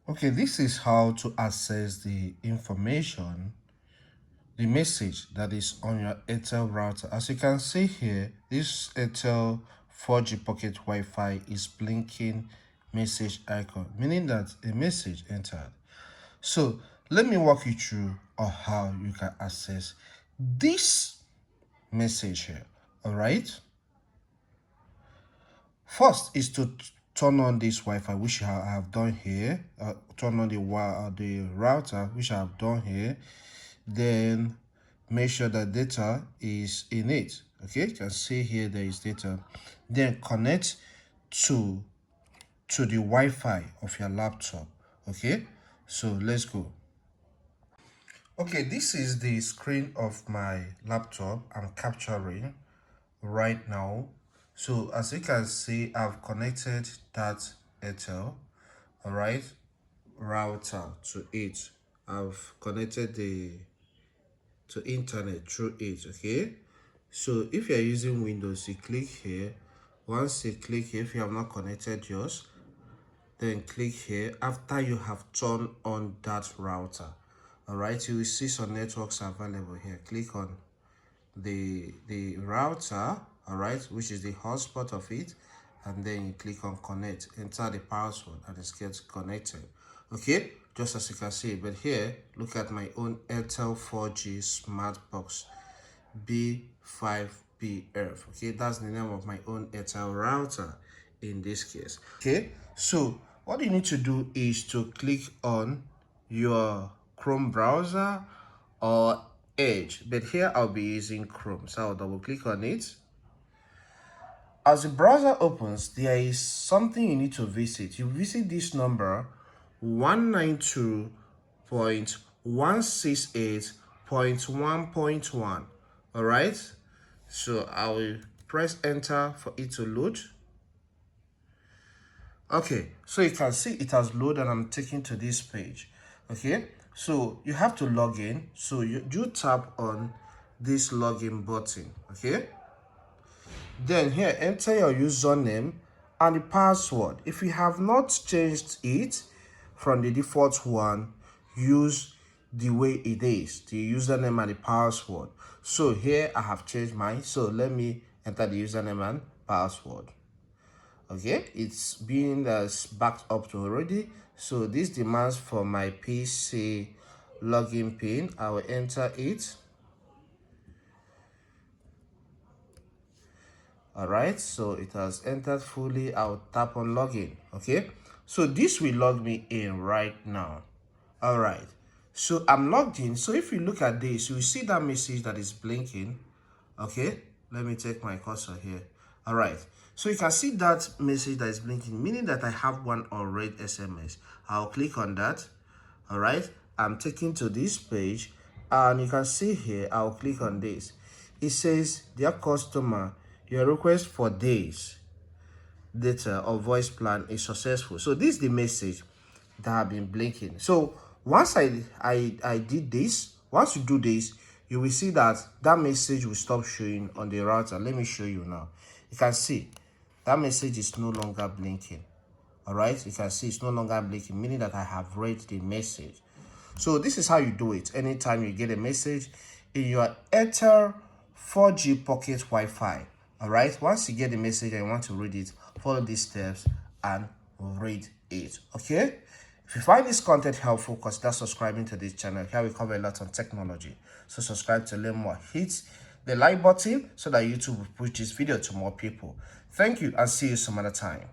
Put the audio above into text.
Okay, this is how to access the information, the message that is on your Airtel router. As you can see here, this Airtel 4G Pocket Wi-Fi is blinking message icon, meaning that a message entered. So let me walk you through on how you can access this message here. All right. First is to turn on this Wi-Fi, which I have done here. Turn on the router, which I have done here. Then make sure that data is in it. Okay, you can see here there is data. Then connect to the Wi-Fi of your laptop. Okay, so let's go. Okay, this is the screen of my laptop I'm capturing right now. So as you can see, I've connected that Airtel, all right, router to it. I've connected the to internet through it. Okay, so if you're using Windows, you click here. Once you click here, if you have not connected yours, then click here after you have turned on that router. All right, you will see some networks available here. Click on the router, all right, which is the hotspot of it, and then you click on connect, enter the password, and it gets connected. Okay, just as you can see. But here, look at my own Airtel 4G smart box B5BF. Okay, that's the name of my own Airtel router in this case. Okay, so what you need to do is to click on your Chrome browser or Edge, but here I'll be using Chrome, so I'll double click on it. As the browser opens, there is something you need to visit. You visit this number 192.168.1.1. all right, so I will press enter for it to load. Okay, so you can see it has loaded and I'm taken to this page. Okay, so you have to log in, so you do tap on this login button. Okay, then here enter your username and the password. If you have not changed it from the default one, use the way it is, the username and the password. So here I have changed mine, so let me enter the username and password. Okay, it's being backed up to already, so this demands for my PC login pin. I will enter it. All right, so it has entered fully. I'll tap on login. Okay, so this will log me in right now. All right, so I'm logged in. So if you look at this, you will see that message that is blinking. Okay, let me take my cursor here. All right, so you can see that message that is blinking, meaning that I have one unread SMS. I'll click on that. All right, I'm taken to this page, and you can see here, I'll click on this. It says, dear customer, your request for days data or voice plan is successful. So this is the message that have been blinking. So once I did this, once you do this, you will see that that message will stop showing on the router. Let me show you now. You can see that message is no longer blinking. All right, you can see it's no longer blinking, meaning that I have read the message. So this is how you do it. Anytime you get a message in your Airtel 4G Pocket Wi-Fi, all right, once you get the message and you want to read it, follow these steps and read it. Okay, if you find this content helpful, consider subscribing to this channel. Here we cover a lot on technology, so subscribe to learn more. Hit the like button so that YouTube will push this video to more people. Thank you and see you some other time.